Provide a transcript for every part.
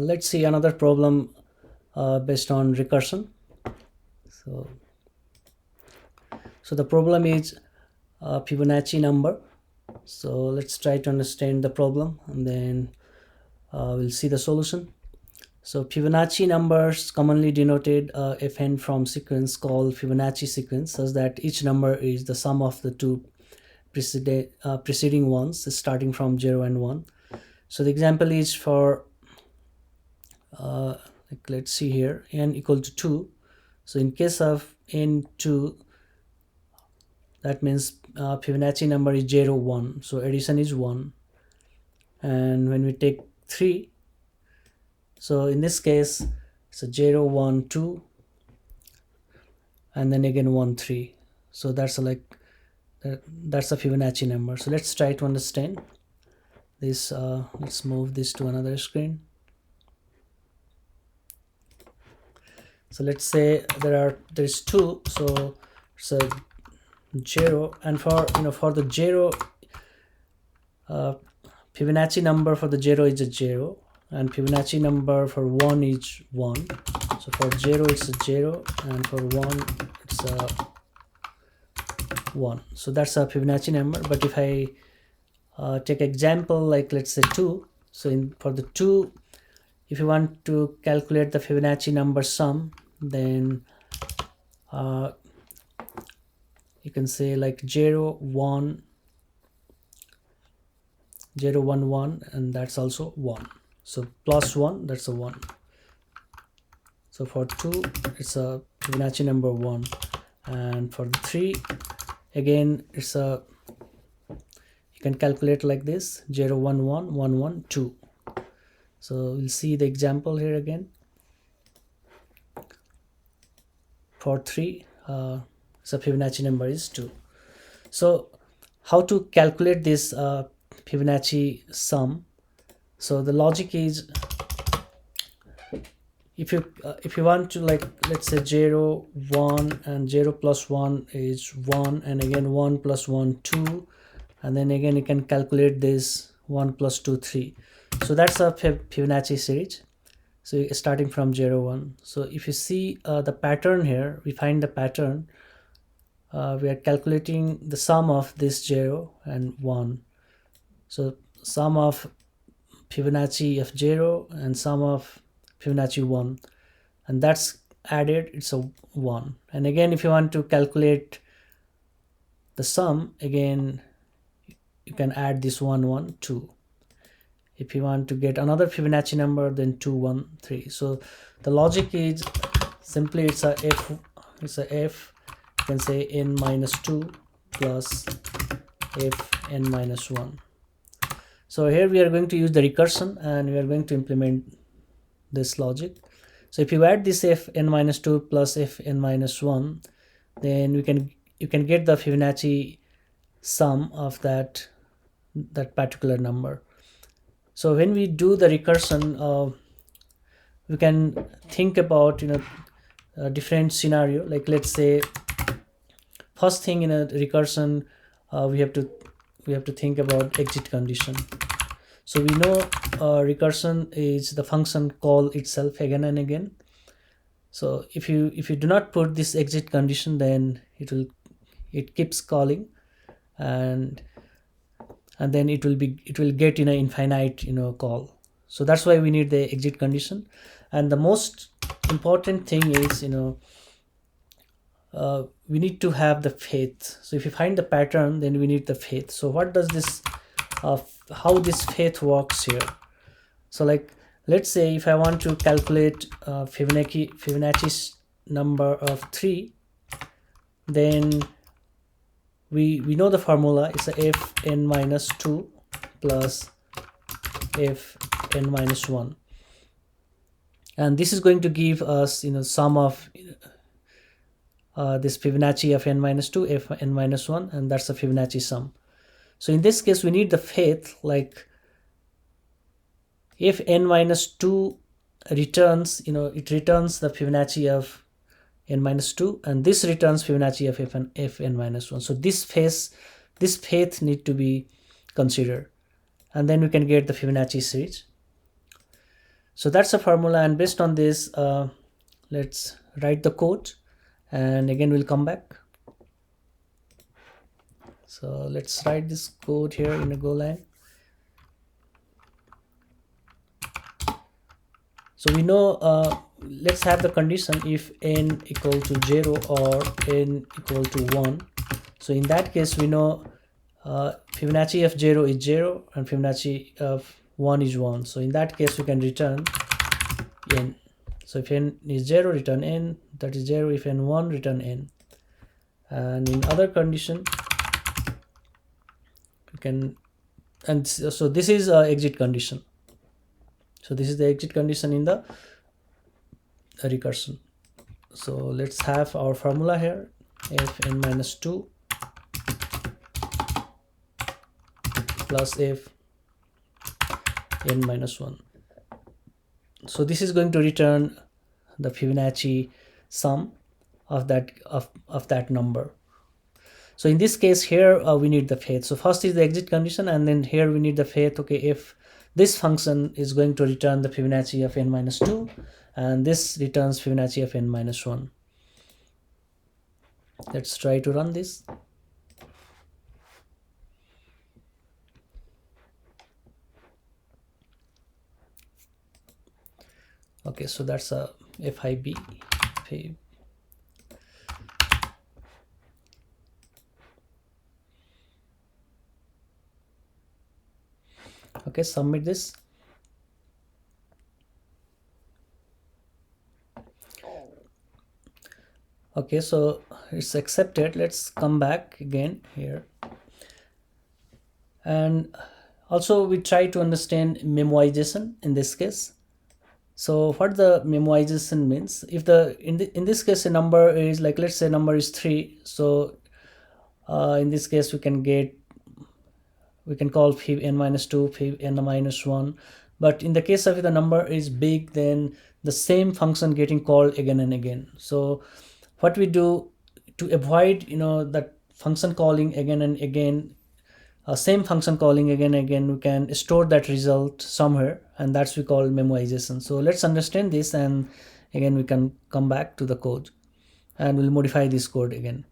Let's see another problem based on recursion. So the problem is Fibonacci number. So let's try to understand the problem, and then we'll see the solution. So Fibonacci numbers commonly denoted fn from sequence called Fibonacci sequence, such that each number is the sum of the two preceding ones starting from 0 and 1. So the example is for let's see here, n equal to 2. So in case of n2, that means Fibonacci number is 0, 1. So addition is 1. And when we take 3, so in this case, it's a 0, 1, 2, and then again 1, 3. So that's that's a Fibonacci number. So let's try to understand this. Let's move this to another screen. So let's say there's 2, so it's a 0, and for the 0, Fibonacci number for the 0 is a 0, and Fibonacci number for 1 is 1. So for 0 it's a 0, and for 1 it's a 1. So that's a Fibonacci number. But if I take example like let's say 2, so for the 2, if you want to calculate the Fibonacci number sum, then you can say like 0, 1, 0, 1, 1, and that's also 1. So plus 1, that's a 1. So for 2, it's a Fibonacci number 1, and for the 3, again it's a, you can calculate like this, 0, 1, 1, 1, 1, 2. So we'll see the example here again. For 3, so Fibonacci number is 2. So how to calculate this Fibonacci sum? So the logic is, if you want to, like let's say 0, 1, and 0 plus 1 is 1, and again 1 plus 1, 2, and then again you can calculate this 1 plus 2, 3. So that's a Fibonacci series. So starting from 0, 1. So if you see the pattern here, we find the pattern. We are calculating the sum of this 0 and 1. So sum of Fibonacci of 0 and sum of Fibonacci 1, and that's added, it's a 1. And again, if you want to calculate the sum, again you can add this 1, 1, 2. If you want to get another Fibonacci number, then 2, 1, 3. So the logic is simply it's a f, you can say n minus 2 plus f n minus 1. So here we are going to use the recursion, and we are going to implement this logic. So if you add this f n minus 2 plus f n minus 1, then you can get the Fibonacci sum of that particular number. So when we do the recursion, we can think about a different scenario. Like let's say, first thing in a recursion, we have to think about exit condition. So we know recursion is the function call itself again and again. So if you do not put this exit condition, then it keeps calling, and then it will get in an infinite call. So that's why we need the exit condition. And the most important thing is we need to have the faith. So if you find the pattern, then we need the faith. So what does this how this faith works here? So like let's say if I want to calculate Fibonacci number of 3, then we know the formula. It's a f n minus 2 plus f n minus 1, and this is going to give us sum of this Fibonacci of n minus 2, f n minus 1, and that's the Fibonacci sum. So in this case we need the faith, like if n minus 2 returns, it returns the Fibonacci of n minus 2, and this returns Fibonacci of f n minus 1. So this faith need to be considered, and then we can get the Fibonacci series. So that's a formula, and based on this let's write the code, and again we'll come back. So let's write this code here in a Golang. So we know, let's have the condition if n equal to 0 or n equal to 1. So in that case we know Fibonacci of 0 is 0 and Fibonacci of 1 is 1. So in that case we can return n. So if n is 0, return n, that is 0. If n1, return n. And in other condition we can, and so this is exit condition. So this is the exit condition in the recursion. So let's have our formula here, f n minus 2 plus f n minus 1. So this is going to return the Fibonacci sum of that number. So in this case here we need the faith. So first is the exit condition, and then here we need the faith. Okay, if this function is going to return the Fibonacci of n minus 2 and this returns Fibonacci of n minus 1. Let's try to run this. Okay, so that's a FIB. Okay, submit this. Okay, so it's accepted. Let's come back again here. And also we try to understand memoization in this case. So what the memoization means, if in this case a number is, like, let's say number is 3, so in this case we can call fib n minus 2, fib n minus 1. But in the case of if the number is big, then the same function getting called again and again. So what we do to avoid that function calling again and again, same function calling again and again, we can store that result somewhere, and that's we call memoization. So let's understand this, and again we can come back to the code and we'll modify this code again.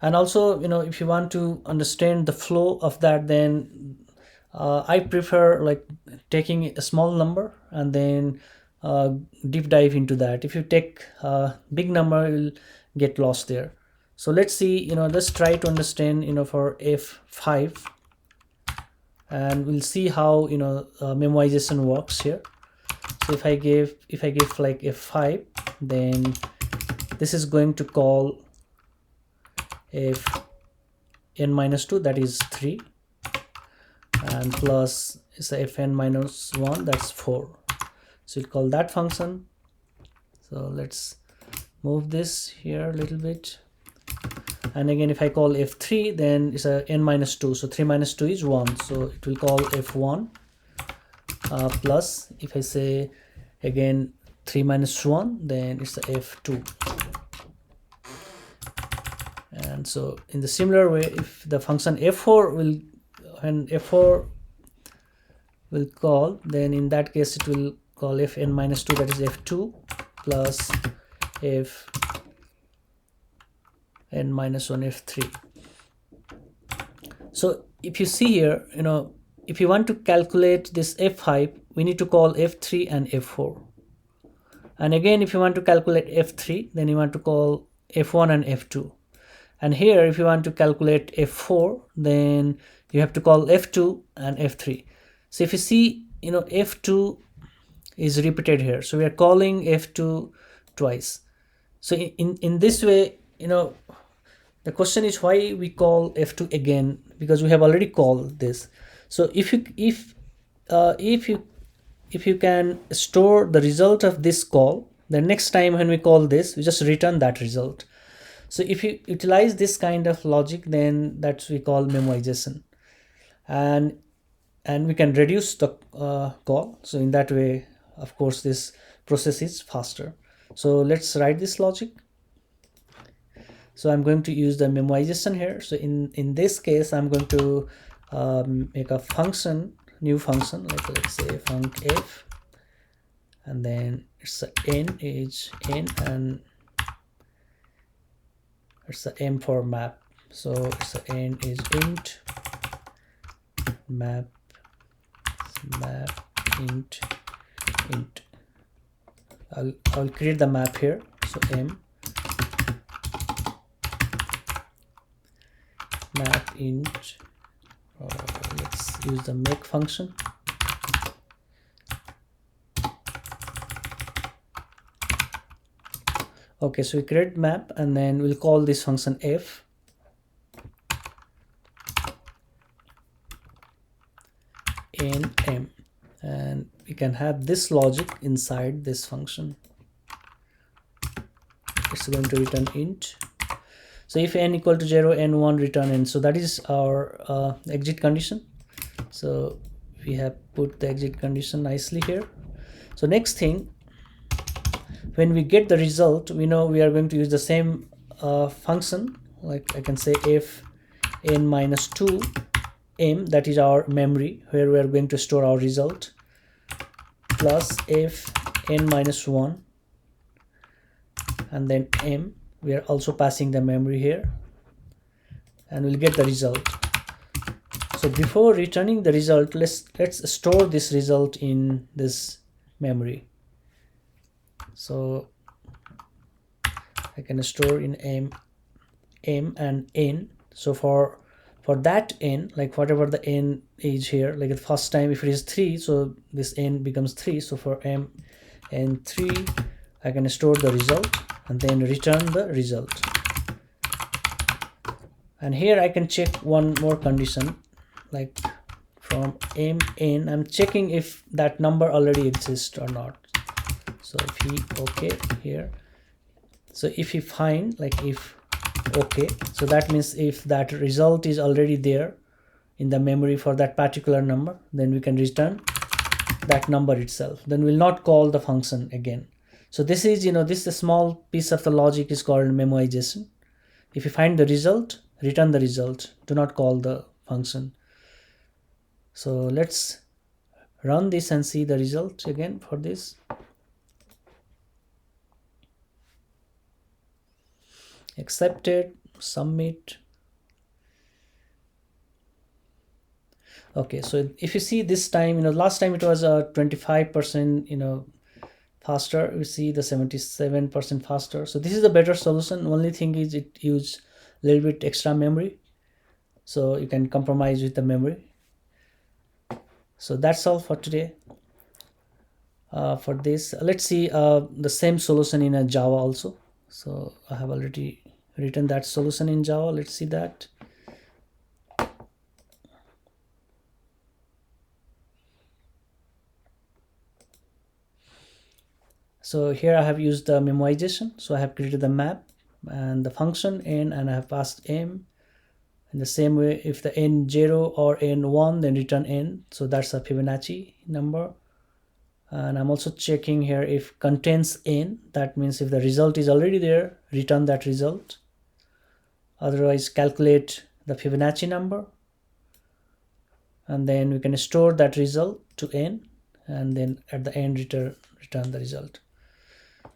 And also, if you want to understand the flow of that, then I prefer like taking a small number and then deep dive into that. If you take a big number, you'll get lost there. So let's see, let's try to understand, for f5, and we'll see how memoization works here. So if I give like f5, then this is going to call f n minus 2, that is 3, and plus is the f n minus 1, that's 4. So we'll call that function. So let's move this here a little bit. And again, if I call f3, then it's a n minus 2. So 3 minus 2 is 1. So it will call f1 plus, if I say again 3 minus 1, then it's the f2. And so in the similar way, if the function f4 will call, then in that case it will call fn minus 2, that is f2 plus fn minus 1, f3. So if you see here, if you want to calculate this f5, we need to call f3 and f4. And again, if you want to calculate f3, then you want to call f1 and f2. And here, if you want to calculate f4, then you have to call f2 and f3. So if you see, f2 is repeated here. So we are calling f2 twice. So in this way, the question is why we call f2 again, because we have already called this. So if you can store the result of this call, the next time when we call this, we just return that result. So if you utilize this kind of logic, then that's we call memoization, and we can reduce the call. So in that way, of course, this process is faster. So let's write this logic. So I'm going to use the memoization here. So in this case, I'm going to make a function new function, like let's say func f, and then it's a n is n, and it's a m for map. So it's a n is int map int. I'll create the map here. So m map int, let's use the make function. Okay, so we create map, and then we'll call this function f, n m, and we can have this logic inside this function. It's going to return int. So if n equal to 0, n1 return n. So that is our exit condition. So we have put the exit condition nicely here. So next thing, when we get the result, we know we are going to use the same function. Like I can say f n minus 2 m, that is our memory where we are going to store our result, plus f n minus 1, and then m, we are also passing the memory here, and we'll get the result. So before returning the result, let's store this result in this memory. So I can store in m and n. So for that n, like whatever the n is here, like the first time if it is 3, so this n becomes 3. So for m and 3, I can store the result and then return the result. And here I can check one more condition, like from m n, I'm checking if that number already exists or not. So if he okay here, so if he find, like if okay, so that means if that result is already there in the memory for that particular number, then we can return that number itself. Then we'll not call the function again. So this is, this is a small piece of the logic is called memoization. If you find the result, return the result, do not call the function. So let's run this and see the result again for this. Accepted, submit. Okay, so if you see this time, last time it was 25%, faster. We see the 77% faster. So this is a better solution. Only thing is it uses a little bit extra memory, so you can compromise with the memory. So that's all for today. For this, let's see the same solution in a Java also. So I have already written that solution in Java. Let's see that. So here I have used the memoization. So I have created the map and the function n, and I have passed m. In the same way, if the n0 or n1, then return n. So that's a Fibonacci number. And I'm also checking here if contains n. That means if the result is already there, return that result. Otherwise, calculate the Fibonacci number. And then we can store that result to n. And then at the end, return the result.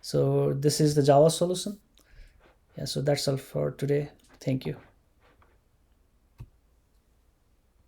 So this is the Java solution. Yeah, so that's all for today. Thank you.